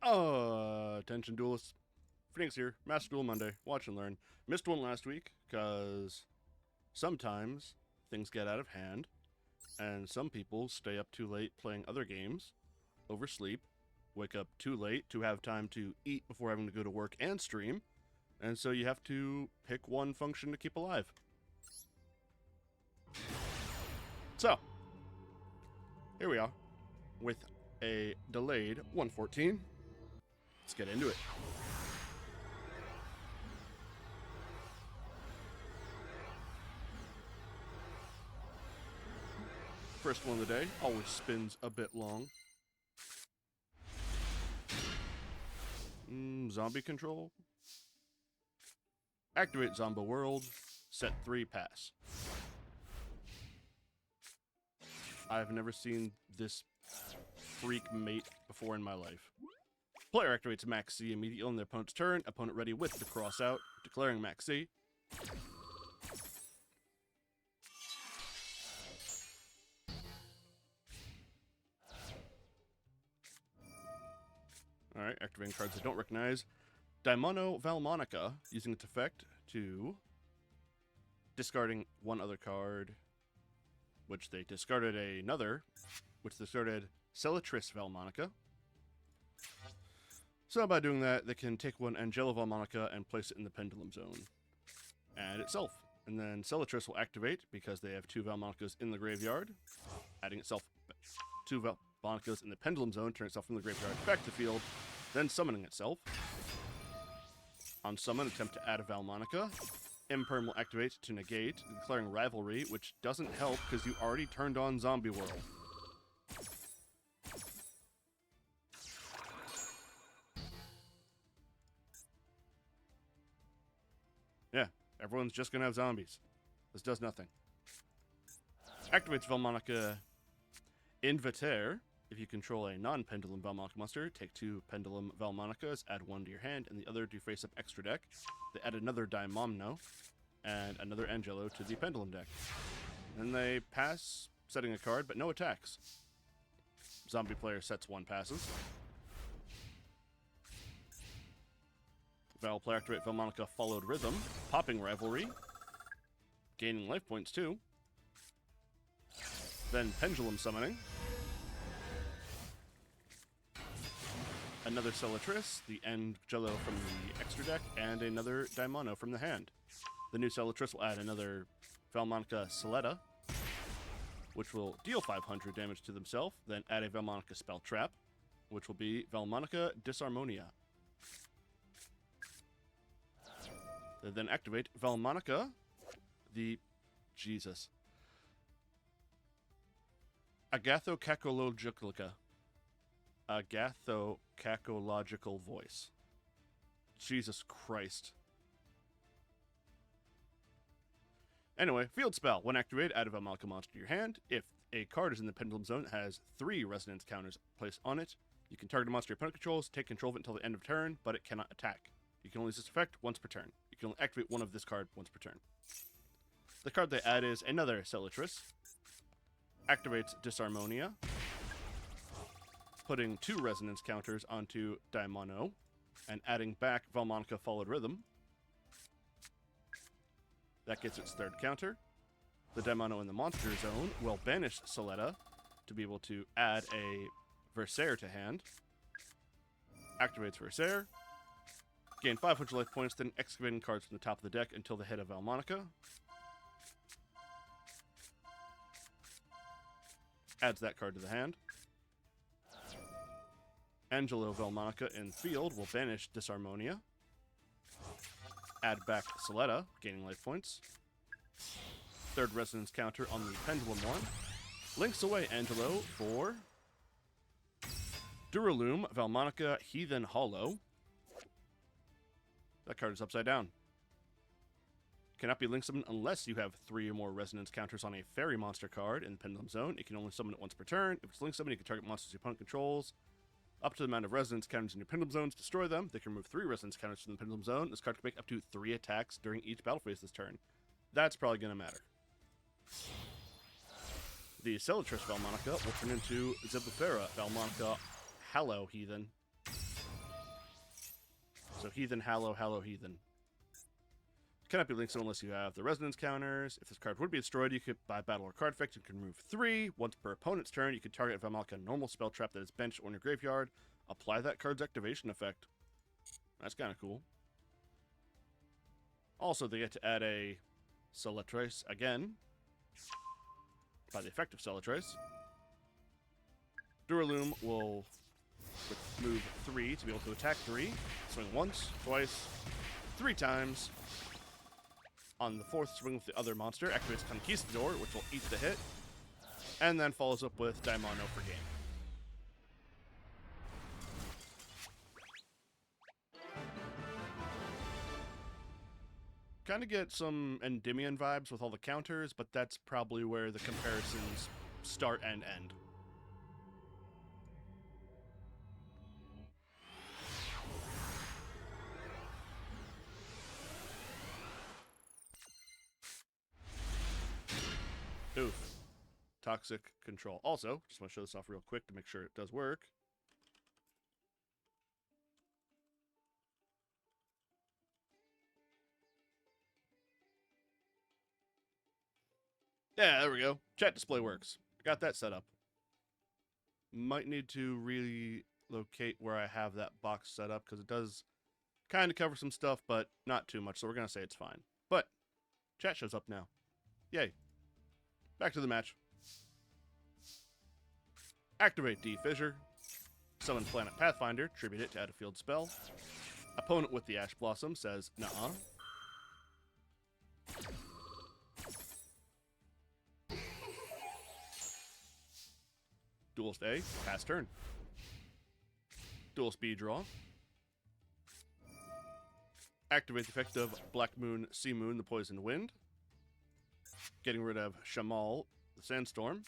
Attention duelists. Phoenix here, Master Duel Monday, watch and learn. Missed one last week, because sometimes things get out of hand, and some people stay up too late playing other games, oversleep, wake up too late to have time to eat before having to go to work and stream, and so you have to pick one function to keep alive. So, here we are, with a delayed 114. Let's get into it. First one of the day always spins a bit long. Zombie control. Activate Zombie World. Set 3 pass. I've never seen this freak mate before in my life. Player activates Max C immediately on their opponent's turn. Opponent ready with the cross out, declaring Max C. Alright, activating cards I don't recognize. Daimono Valmonica, using its effect to discarding one other card, which they discarded another, which they discarded Celatris Valmonica. So by doing that, they can take one Angela Valmonica and place it in the Pendulum Zone. And itself. And then Celatris will activate because they have 2 Valmonicas in the graveyard, adding itself 2 Valmonicas in the Pendulum Zone, turning itself from the graveyard back to the field, then summoning itself. On summon, attempt to add a Valmonica. Imperm will activate to negate, declaring Rivalry, which doesn't help because you already turned on Zombie World. Yeah, everyone's just gonna have zombies. This does nothing. Activates Valmonica Invitere. If you control a non-Pendulum Valmonica monster, take 2 Pendulum Valmonicas, add 1 to your hand, and the other to face up extra deck. They add another Daimomno and another Angelo to the Pendulum deck. Then they pass, setting a card, but no attacks. Zombie player sets 1 passes. Val player activate Valmonica Followed Rhythm, popping Rivalry, gaining life points too. Then Pendulum summoning. Another Celatris, the Angelo from the extra deck, and another Daimono from the hand. The new Celatris will add another Valmonica Soletta, which will deal 500 damage to themselves, then add a Valmonica Spell Trap, which will be Valmonica Disharmonia. They then activate Valmonica, the... Jesus. Agathocacologica. Agathocacological voice. Jesus Christ. Anyway, field spell. When activated, add a Valmonica monster to your hand. If a card is in the Pendulum Zone, it has 3 resonance counters placed on it. You can target a monster your opponent controls, take control of it until the end of turn, but it cannot attack. You can only use this effect once per turn. You can only activate one of this card once per turn. The card they add is another Celatris. Activates Disharmonia, putting 2 resonance counters onto Daimono, and adding back Valmonica Followed Rhythm. That gets its 3rd counter. The Daimono in the Monster Zone will banish Soletta to be able to add a Versaire to hand. Activates Versaire. Gain 500 life points, then excavating cards from the top of the deck until the hit of Valmonica. Adds that card to the hand. Angelo Valmonica in field will banish Disharmonia. Add back Soletta, gaining life points. 3rd resonance counter on the Pendulum one. Links away Angelo for Duralume Valmonica Heathen Hollow. That card is upside down. Cannot be link summoned unless you have 3 or more resonance counters on a fairy monster card in the Pendulum Zone. It can only summon it once per turn. If it's link summoned, you can target monsters your opponent controls. Up to the amount of resonance counters in your Pendulum Zones, destroy them. They can remove 3 resonance counters from the Pendulum Zone. This card can make up to 3 attacks during each battle phase this turn. That's probably going to matter. The Celatris Valmonica will turn into Zebufera Valmonica Hallow Heathen. So Heathen, Hallow, Hallow, Heathen. Cannot be linked unless you have the resonance counters. If this card would be destroyed, you could, by battle or card effect, you can remove 3. Once per opponent's turn, you can target Valmalka a normal spell trap that is benched on your graveyard. Apply that card's activation effect. That's kind of cool. Also, they get to add a Celetrace again. By the effect of Celetrace. Duraloom will move 3 to be able to attack 3. Swing once, twice, 3 times. On the 4th swing with the other monster, activates Conquistador, which will eat the hit, and then follows up with Daimono for game. Kind of get some Endymion vibes with all the counters, but that's probably where the comparisons start and end. Oof. Toxic Control. Also, just want to show this off real quick to make sure it does work. Yeah, there we go. Chat display works. Got that set up. Might need to relocate where I have that box set up, because it does kind of cover some stuff, but not too much, so we're going to say it's fine. But chat shows up now. Yay. Back to the match. Activate D Fissure. Summon Planet Pathfinder. Tribute it to add a field spell. Opponent with the Ash Blossom says, nuh-uh. Duelist A. Pass turn. Dual Speed Draw. Activate the effect of Black Moon, Sea Moon, the Poison Wind. Getting rid of Shamal, the Sandstorm.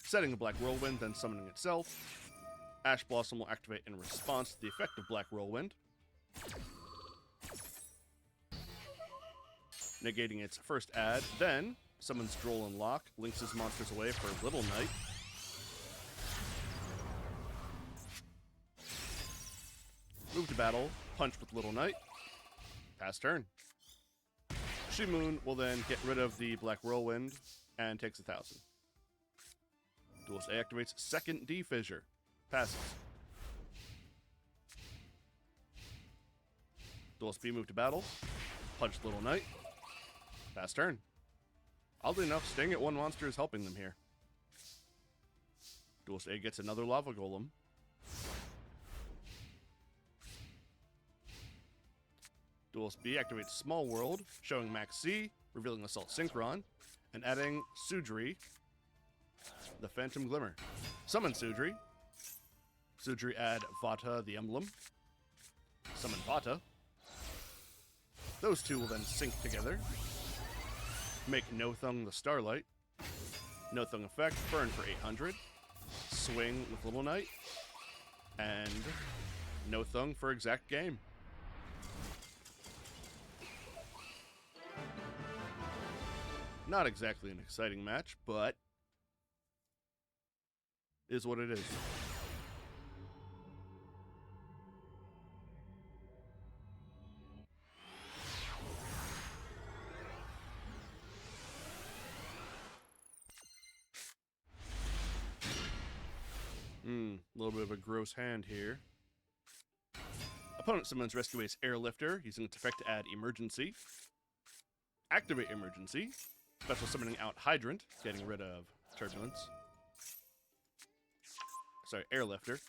Setting the Black Whirlwind, then summoning itself. Ash Blossom will activate in response to the effect of Black Whirlwind. Negating its first add, then summons Droll and Lock, links his monsters away for Little Knight. Move to battle, punch with Little Knight. Pass turn. Shimoon will then get rid of the Black Whirlwind and takes 1,000. Duelist A activates second D Fissure. Passes. Duelist B move to battle. Punch Little Knight. Pass turn. Oddly enough, staying at one monster is helping them here. Duelist A gets another Lava Golem. Duelist B activates Small World, showing Max C, revealing Assault Synchron, and adding Sudri, the Phantom Glimmer. Summon Sudri. Sudri add Vata, the Emblem. Summon Vata. Those two will then sync together. Make Nothung the Starlight. Nothung effect, burn for 800. Swing with Little Knight. And Nothung for exact game. Not exactly an exciting match, but is what it is. A little bit of a gross hand here. Opponent summons Rescue Ace Airlifter, using its effect to add Emergency. Activate Emergency. Special summoning out Hydrant, getting rid of Turbulence. Sorry, Airlifter,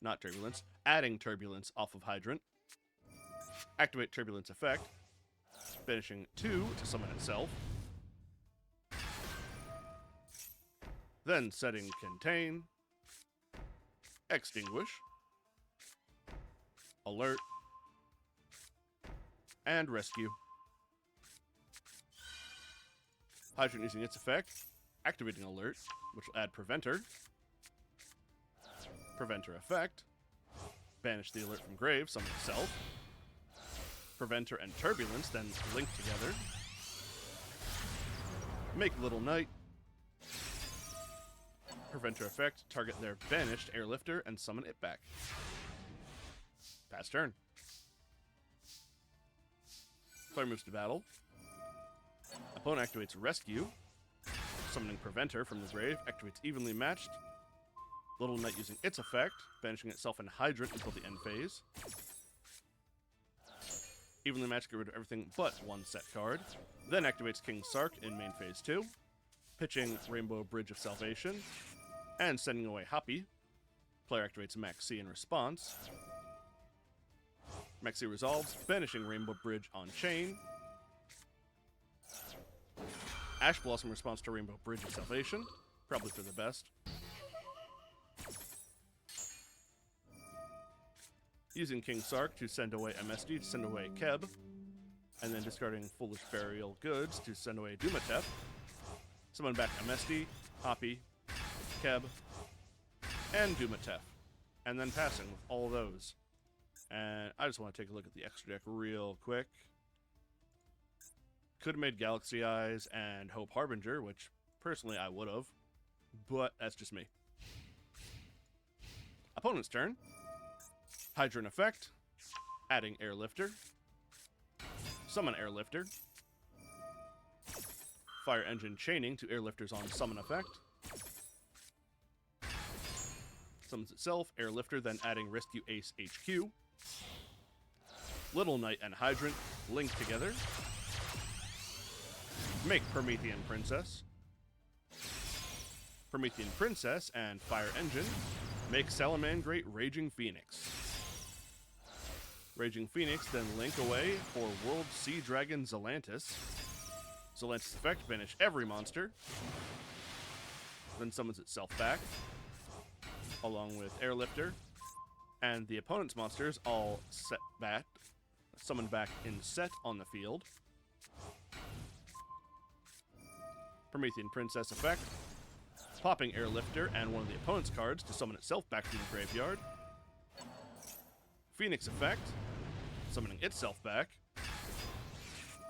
not Turbulence. Adding Turbulence off of Hydrant. Activate Turbulence effect. Finishing 2 to summon itself. Then setting Contain. Extinguish. Alert. And Rescue. Hydrant using its effect, activating Alert, which will add Preventer. Preventer effect, banish the Alert from grave, summon itself. Preventer and Turbulence then link together. Make Little Knight. Preventer effect, target their banished Airlifter and summon it back. Pass turn. Player moves to battle. Opponent activates Rescue. Summoning Preventer from the grave. Activates Evenly Matched. Little Knight using its effect, banishing itself and Hydrant until the end phase. Evenly Matched, get rid of everything but one set card. Then activates King Sark in main phase 2. Pitching Rainbow Bridge of Salvation. And sending away Hoppy. Player activates Maxi in response. Maxi resolves, banishing Rainbow Bridge on chain. Ash Blossom responds to Rainbow Bridge of Salvation. Probably for the best. Using King Sark to send away MSD to send away Keb. And then discarding Foolish Burial Goods to send away Dumatep. Summon back MSD, Hoppy, Keb, and Dumatep. And then passing with all those. And I just want to take a look at the extra deck real quick. Could have made Galaxy Eyes and Hope Harbinger, which personally I would have. But that's just me. Opponent's turn. Hydrant effect. Adding Airlifter. Summon Airlifter. Fire Engine chaining to Airlifters on summon effect. Summons itself, Airlifter, then adding Rescue Ace HQ. Little Knight and Hydrant link together. Make Promethean Princess. Promethean Princess and Fire Engine make Salamangreat Raging Phoenix. Raging Phoenix then link away for World Sea Dragon Zelantis. Zelantis effect, banish every monster. Then summons itself back, along with Airlifter. And the opponent's monsters all set back, summoned back in set on the field. Promethean Princess effect, popping Airlifter and one of the opponent's cards to summon itself back from the graveyard. Phoenix effect, summoning itself back.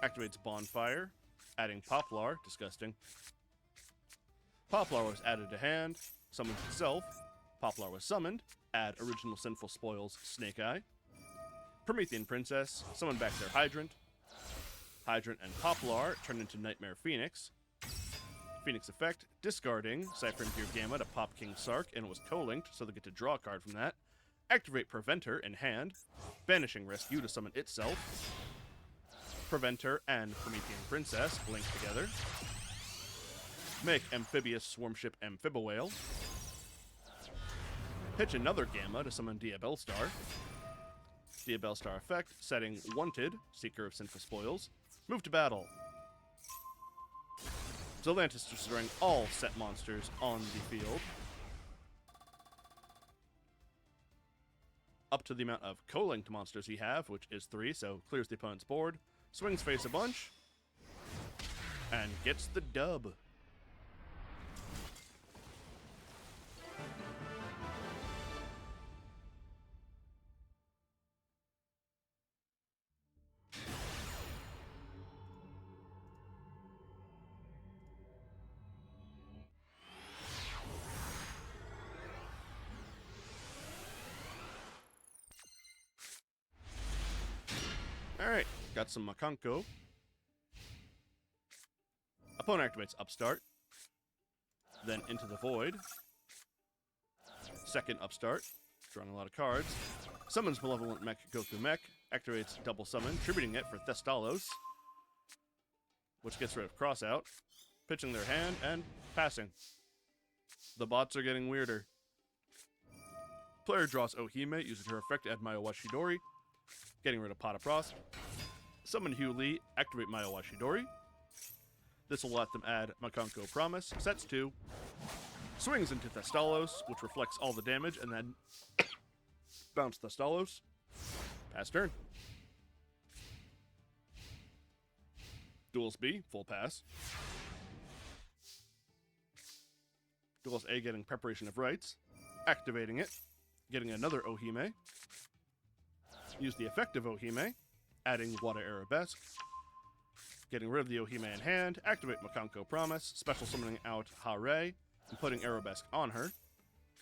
Activates Bonfire, adding Poplar, disgusting. Poplar was added to hand, summons itself. Poplar was summoned, add original Sinful Spoils, Snake Eye. Promethean Princess, summon back their Hydrant. Hydrant and Poplar turn into Nightmare Phoenix. Phoenix effect, discarding Cypher and Gear Gamma to pop King Sark, and it was co-linked, so they get to draw a card from that. Activate Preventer in hand, banishing Rescue to summon itself. Preventer and Promethean Princess link together. Make Amphibious Swarmship Amphibowhale. Pitch another Gamma to summon Diabellstar. Diabellstar effect, setting Wanted, Seeker of Sinful Spoils. Move to battle. Zelantis destroying all set monsters on the field. Up to the amount of co-linked monsters he have, which is 3, so clears the opponent's board. Swings face a bunch. And gets the dub. Alright, got some Makanko. Opponent activates Upstart. Then Into the Void. Second Upstart, drawing a lot of cards. Summons Malevolent Mech Goku Mech. Activates Double Summon, tributing it for Thestalos, which gets rid of Crossout. Pitching their hand and passing. The bots are getting weirder. Player draws Ohime, uses her effect to add Mayawashidori. Getting rid of Pot of Frost. Summon Hugh Lee, activate Mayawashidori. This will let them add Makanko Promise, sets 2. Swings into Thestalos, which reflects all the damage, and then bounce Thestalos. Pass turn. Duels B, full pass. Duels A getting Preparation of Rites. Activating it. Getting another Ohime. Use the effect of Ohime, adding Water Arabesque. Getting rid of the Ohime in hand, activate Makanko Promise, special summoning out Hare, and putting Arabesque on her.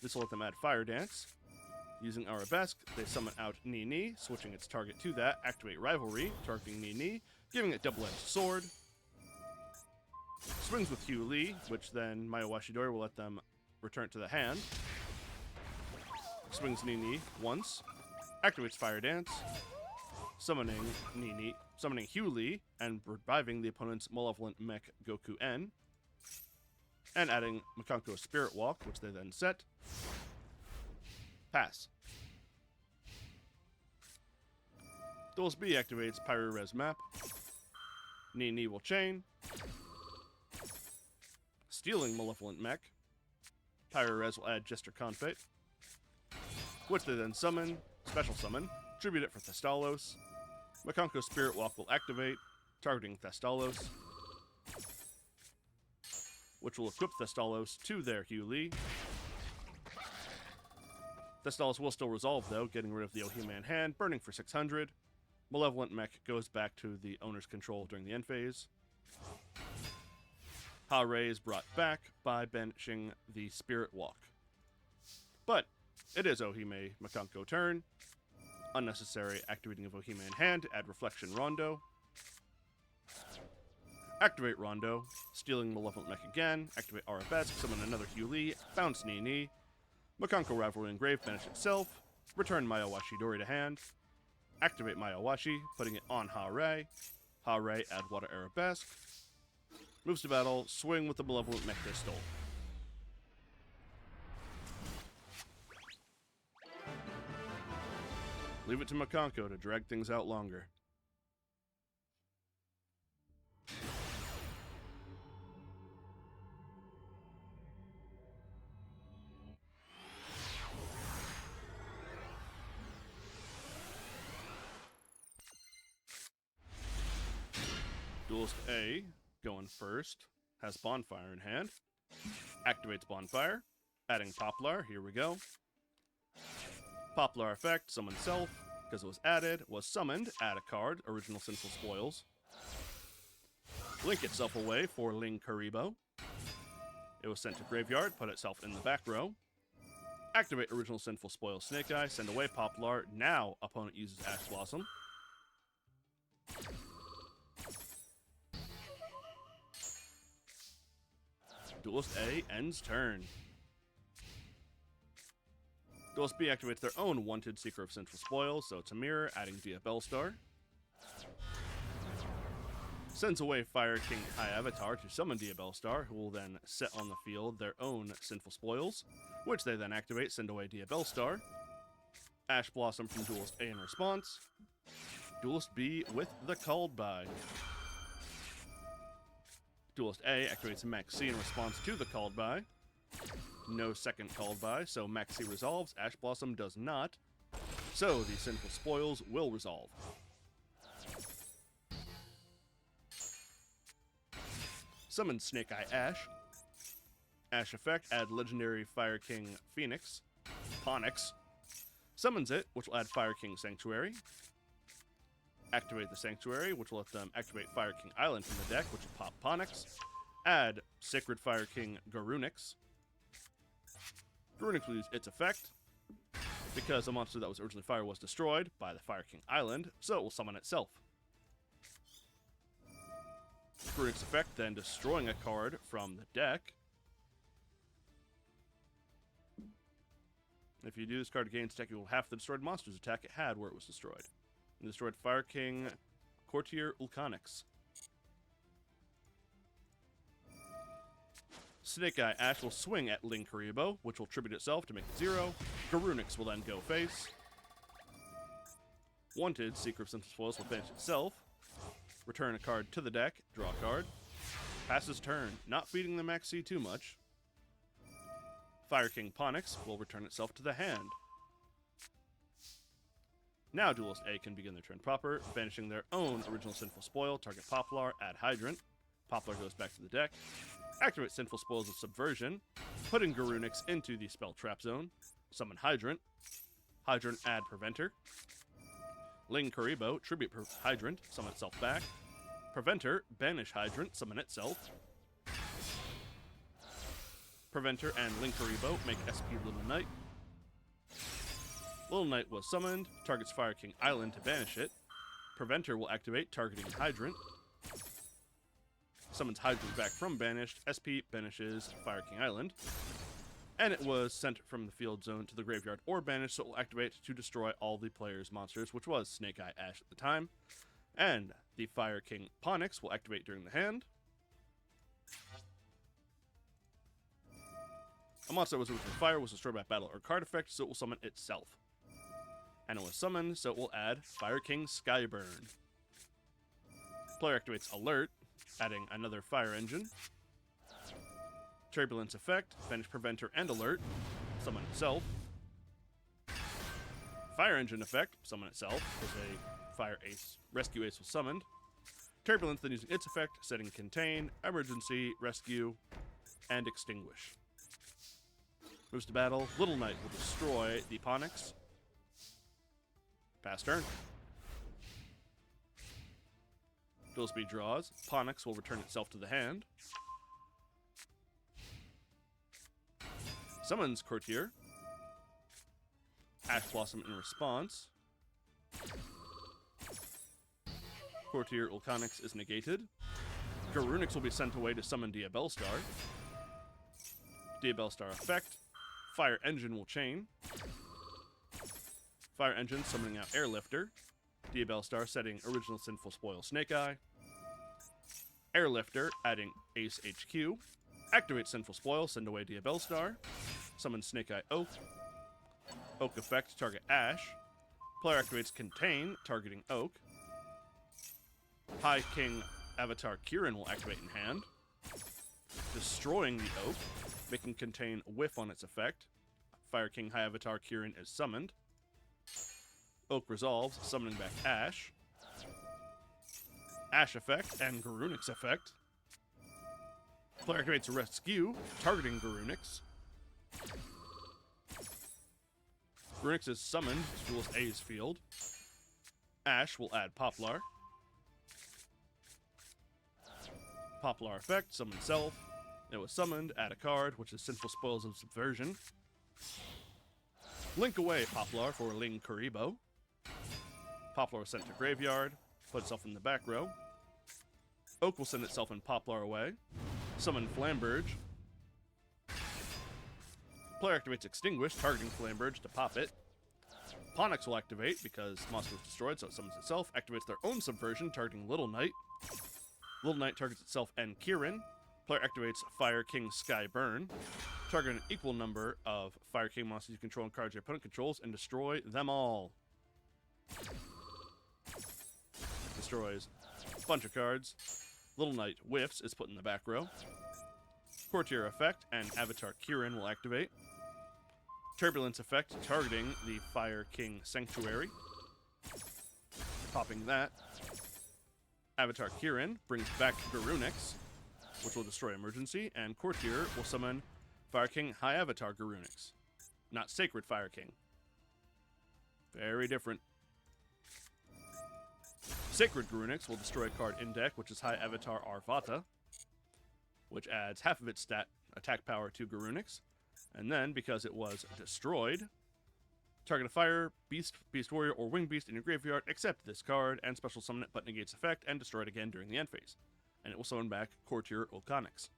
This will let them add Fire Dance. Using Arabesque, they summon out Ni, switching its target to that. Activate Rivalry, targeting Ni, giving it double-edged sword. Swings with Hugh Lee, which then Maya Washidori will let them return it to the hand. Swings Ni once. Activates Fire Dance. Summoning Hugh Lee and reviving the opponent's Malevolent Mech Goku N. And adding Makanko's Spirit Walk, which they then set. Pass. Duelist B activates Pyro-Res Map. Ni will chain. Stealing Malevolent Mech. Pyro-Res will add Jester Confate, which they then summon, special summon, tribute it for Thestalos. Makanko's Spirit Walk will activate, targeting Thestalos, which will equip Thestalos to their Hugh Lee. Thestalos will still resolve, though, getting rid of the Ohiman hand, burning for 600. Malevolent Mech goes back to the owner's control during the end phase. Ha-Rei is brought back by banishing the Spirit Walk. But it is Ohime Makanko turn. Unnecessary activating of Ohiman hand to add Reflection Rondo. Activate Rondo, stealing Malevolent Mech again. Activate Arabesque, summon another Hugh Lee, bounce Ni. Makanko Rivalry Engrave, banish itself. Return Mayawashi Dori to hand. Activate Mayawashi, putting it on Ha-Rei. Ha-Rei, add Water Arabesque. Moves to battle, swing with the Malevolent Mech they stole. Leave it to Makanko to drag things out longer. Duelist A, going first, has Bonfire in hand. Activates Bonfire, adding Poplar, here we go. Poplar effect, summon self, because it was added, was summoned, add a card, original Sinful Spoils. Link itself away for Ling Kuribo. It was sent to graveyard, put itself in the back row. Activate original Sinful Spoils Snake Eye, send away Poplar, now opponent uses Ash Blossom. Duelist A ends turn. Duelist B activates their own wanted Seeker of Central Spoils, so it's a mirror, adding Dia Bellstar. Sends away Fire King High Avatar to summon Dia Bellstar, who will then set on the field their own Sinful Spoils, which they then activate, send away Dia Bellstar. Ash Blossom from Duelist A in response. Duelist B with the Called By. Duelist A activates Maxi in response to the Called By. No second Called By, so Maxi resolves. Ash Blossom does not. So the Sinful Spoils will resolve. Summon Snake Eye Ash. Ash effect, add Legendary Fire King Phoenix. Ponix. Summons it, which will add Fire King Sanctuary. Activate the Sanctuary, which will let them activate Fire King Island from the deck, which will pop Ponix. Add Sacred Fire King Garunix. Garunix will use its effect, because a monster that was originally fire was destroyed by the Fire King Island, so it will summon itself. Garunix effect, then destroying a card from the deck. If you do this card against deck, you will half the destroyed monster's attack it had where it was destroyed. And destroyed Fire King Courtier Ulcanix. Snake Eye Ash will swing at Ling Kuribo, which will tribute itself to make it 0. Garunix will then go face. Wanted Seeker of Central Spoils will finish itself. Return a card to the deck, draw a card. Passes turn, not feeding the Maxi too much. Fire King Ponix will return itself to the hand. Now Duelist A can begin their turn proper, banishing their own original Sinful Spoil, target Poplar, add Hydrant. Poplar goes back to the deck. Activate Sinful Spoils of Subversion, putting Garunix into the spell trap zone. Summon Hydrant. Hydrant, add Preventer. Ling Kuribo, tribute Hydrant, summon itself back. Preventer, banish Hydrant, summon itself. Preventer and Ling Kuribo make SP Little Knight. Little Knight was summoned. Targets Fire King Island to banish it. Preventer will activate, targeting Hydrant. Summons Hydrant back from banished. SP banishes Fire King Island. And it was sent from the field zone to the graveyard or banished, so it will activate to destroy all the player's monsters, which was Snake Eye Ash at the time. And the Fire King Ponix will activate during the hand. A monster that was originally fire was destroyed by battle or card effect, so it will summon itself. And it was summoned, so it will add Fire King Skyburn. Player activates Alert, adding another Fire Engine. Turbulence effect, banish Preventer and Alert, summon itself. Fire Engine effect, summon itself, as a Fire Ace, Rescue Ace was summoned. Turbulence, then using its effect, setting Contain, Emergency, Rescue, and Extinguish. Moves to battle. Little Knight will destroy the Ponix. Pass turn. Duel speed draws. Ponix will return itself to the hand. Summons Courtier. Ash Blossom in response. Courtier Ulcanix is negated. Garunix will be sent away to summon Diabellstar. Diabellstar effect. Fire Engine will chain. Fire Engine summoning out Airlifter. Diabellstar setting Original Sinful Spoil Snake Eye. Airlifter adding Ace HQ. Activate Sinful Spoil, send away Diabellstar. Summon Snake Eye Oak. Oak effect, target Ash. Player activates Contain, targeting Oak. High King Avatar Kirin will activate in hand, destroying the Oak, making Contain whiff on its effect. Fire King High Avatar Kirin is summoned. Oak resolves, summoning back Ash. Ash effect and Garunix effect. Player activates Rescue, targeting Garunix. Garunix is summoned to Duel's A's field. Ash will add Poplar. Poplar effect, summon self. It was summoned, add a card, which is Sinful Spoils of Subversion. Link away Poplar for Ling Kuribo. Poplar was sent to graveyard, put itself in the back row. Oak will send itself and Poplar away. Summon Flamberge. Player activates Extinguish, targeting Flamberge to pop it. Ponix will activate because monster was destroyed, so it summons itself. Activates their own Subversion, targeting Little Knight. Little Knight targets itself and Kirin. Player activates Fire King Skyburn. Target an equal number of Fire King monsters you control and cards your opponent controls and destroy them all. Destroys a bunch of cards. Little Knight whiffs, is put in the back row. Courtier effect and Avatar Kirin will activate. Turbulence effect targeting the Fire King Sanctuary. Popping that. Avatar Kirin brings back Garunix, which will destroy Emergency, and Courtier will summon Fire King High Avatar Garunix. Not Sacred Fire King. Very different. Sacred Garunix will destroy a card in deck, which is High Avatar Arvata, which adds half of its stat attack power to Garunix. And then, because it was destroyed, target a fire, beast, beast warrior, or winged beast in your graveyard, except this card, and special summon it but negates effect, and destroy it again during the end phase. And it will summon back Courtier Ulcanix.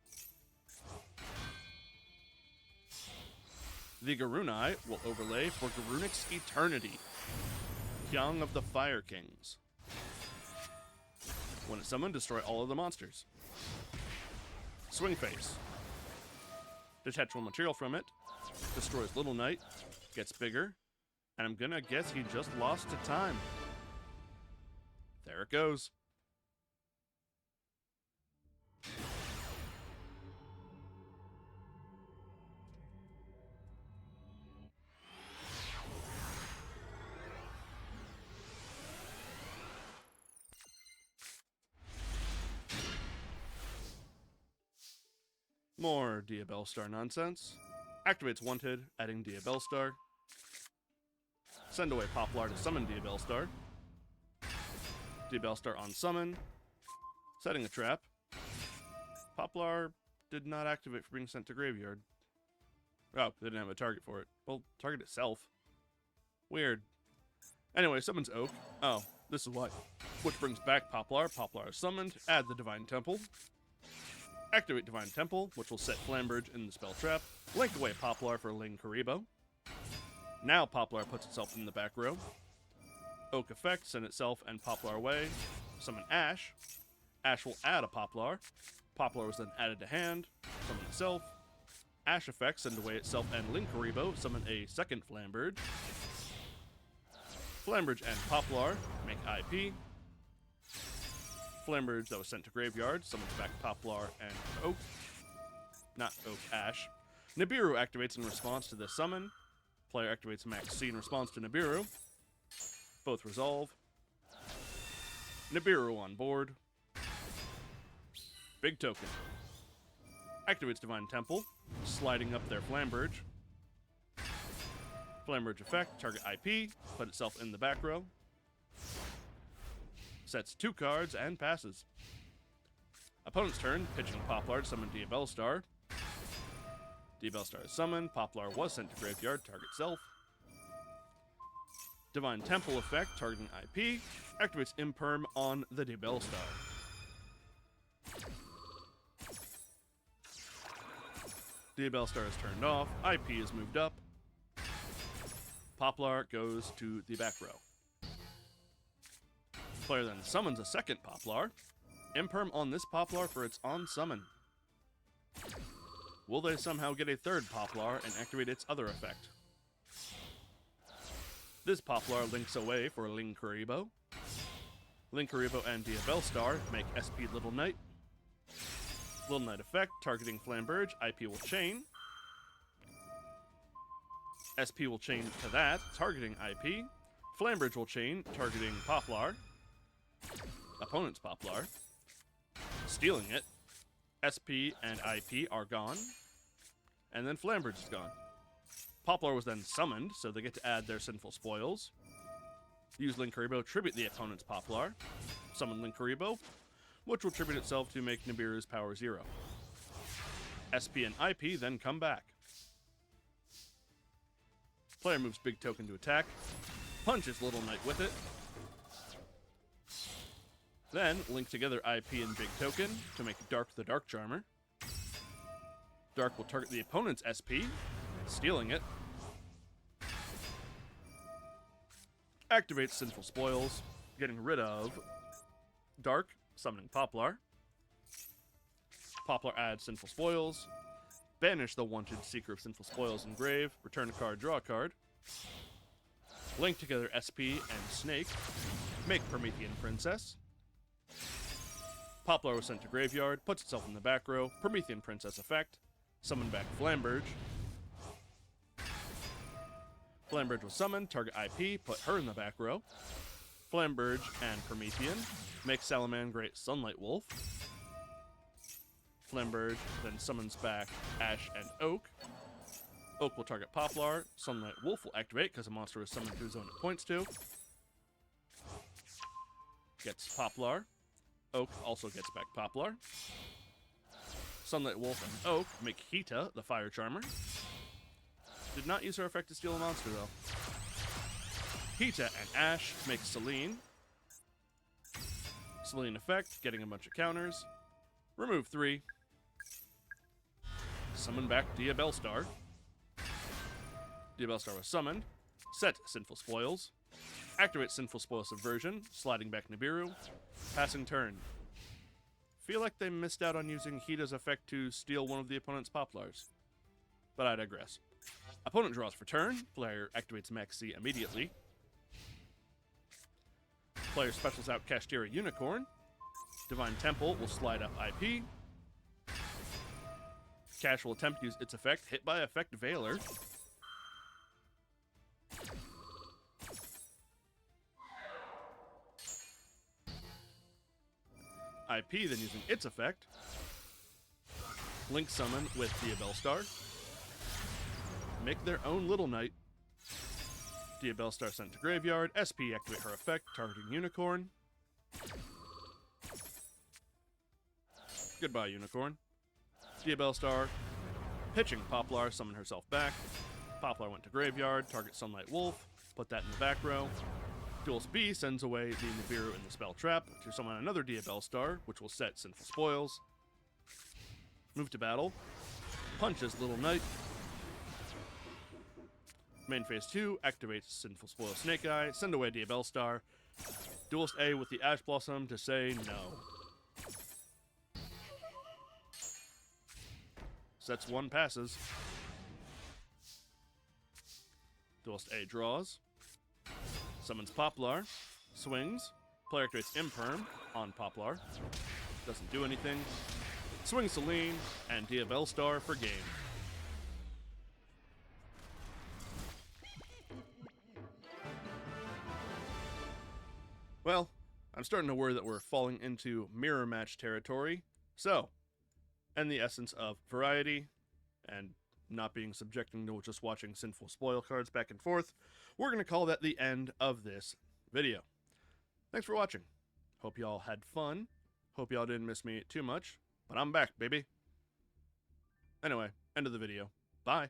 The Garunai will overlay for Garunix Eternity, Young of the Fire Kings. When it's summoned, destroy all of the monsters. Swing Face. Detach one material from it. Destroys Little Knight. Gets bigger. And I'm gonna guess he just lost to time. There it goes. More Diabellstar nonsense. Activates Wanted, adding Diabellstar. Send away Poplar to summon Diabellstar. Diabellstar on summon. Setting a trap. Poplar did not activate for being sent to graveyard. Oh, they didn't have a target for it. Well, target itself. Weird. Anyway, summons Oak. Oh, this is why. Which brings back Poplar. Poplar is summoned. Add the Divine Temple. Activate Divine Temple, which will set Flamberge in the spell trap. Link away Poplar for Ling Karibo. Now Poplar puts itself in the back row. Oak effect, send itself and Poplar away. Summon Ash. Ash will add a Poplar. Poplar was then added to hand. Summon itself. Ash effect, send away itself and Ling Karibo. Summon a second Flamberge. Flamberge and Poplar make IP. Flamberge that was sent to graveyard summons back Poplar and Oak. Not Oak, Ash. Nibiru activates in response to this summon. Player activates Max C in response to Nibiru. Both resolve. Nibiru on board. Big token. Activates Divine Temple, sliding up their Flamberge. Flamberge effect, target IP, put itself in the back row. Sets 2 cards and passes. Opponent's turn, pitching Poplar to summon Diabellstar. Diabellstar is summoned, Poplar was sent to graveyard, target self. Divine Temple effect, targeting IP, activates Imperm on the Diabellstar. Diabellstar is turned off, IP is moved up. Poplar goes to the back row. Player then summons a second Poplar. Imperm on this Poplar for its on summon. Will they somehow get a third Poplar and activate its other effect? This Poplar links away for Ling Karibo. Ling Karibo and Diabellstar make SP Little Knight. Little Knight effect, targeting Flamberge, IP will chain. SP will chain to that, targeting IP. Flamberge will chain, targeting Poplar. Opponent's Poplar. Stealing it. SP and IP are gone. And then Flamberge is gone. Poplar was then summoned, so they get to add their Sinful Spoils. Use Ling Karibo, tribute the opponent's Poplar. Summon Ling Karibo, which will tribute itself to make Nibiru's power 0. SP and IP then come back. Player moves Big Token to attack. Punches Little Knight with it. Then link together IP and Big Token to make Dark the Dark Charmer. Dark will target the opponent's SP, stealing it. Activates Sinful Spoils, getting rid of Dark, summoning Poplar. Poplar adds Sinful Spoils. Banish the wanted Seeker of Sinful Spoils in grave. Return a card, draw a card. Link together SP and Snake. Make Promethean Princess. Poplar was sent to graveyard, puts itself in the back row. Promethean Princess effect. Summon back Flamberge. Flamberge was summoned, target IP, put her in the back row. Flamberge and Promethean make Salamangreat Sunlight Wolf. Flamberge then summons back Ash and Oak. Oak will target Poplar. Sunlight Wolf will activate because a monster is summoned to a zone it points to. Gets Poplar. Oak also gets back Poplar. Sunlight Wolf and Oak make Hita, the Fire Charmer. Did not use her effect to steal a monster, though. Hita and Ash make Selene. Selene effect, getting a bunch of counters. Remove 3. Summon back Diabellstar. Diabellstar was summoned. Set Sinful Spoils. Activate Sinful Spoil Subversion, sliding back Nibiru. Passing turn. Feel like they missed out on using Hita's effect to steal one of the opponent's Poplars. But I digress. Opponent draws for turn. Player activates Max C immediately. Player specials out Kashtira Unicorn. Divine Temple will slide up IP. Cash will attempt to use its effect, hit by effect Veiler. IP then using its effect. Link summon with Diabellstar. Make their own Little Knight. Diabellstar sent to graveyard. SP activate her effect, targeting Unicorn. Goodbye, Unicorn. Diabellstar, pitching Poplar, summon herself back. Poplar went to graveyard, target Sunlight Wolf. Put that in the back row. Duelist B sends away the Nibiru in the spell trap to summon another Diabell Star, which will set Sinful Spoils. Move to battle. Punches Little Knight. Main phase 2 activates Sinful Spoil Snake Eye, send away Diabell Star. Duelist A with the Ash Blossom to say no. Sets 1 passes. Duelist A draws. Summons Poplar. Swings. Player activates Imperm on Poplar. Doesn't do anything. Swings Celine and Diabell Star for game. Well, I'm starting to worry that we're falling into mirror match territory. So, in the essence of variety and not being subjecting to just watching Sinful Spoil cards back and forth, we're going to call that the end of this video. Thanks for watching. Hope y'all had fun. Hope y'all didn't miss me too much. But I'm back, baby. Anyway, end of the video. Bye.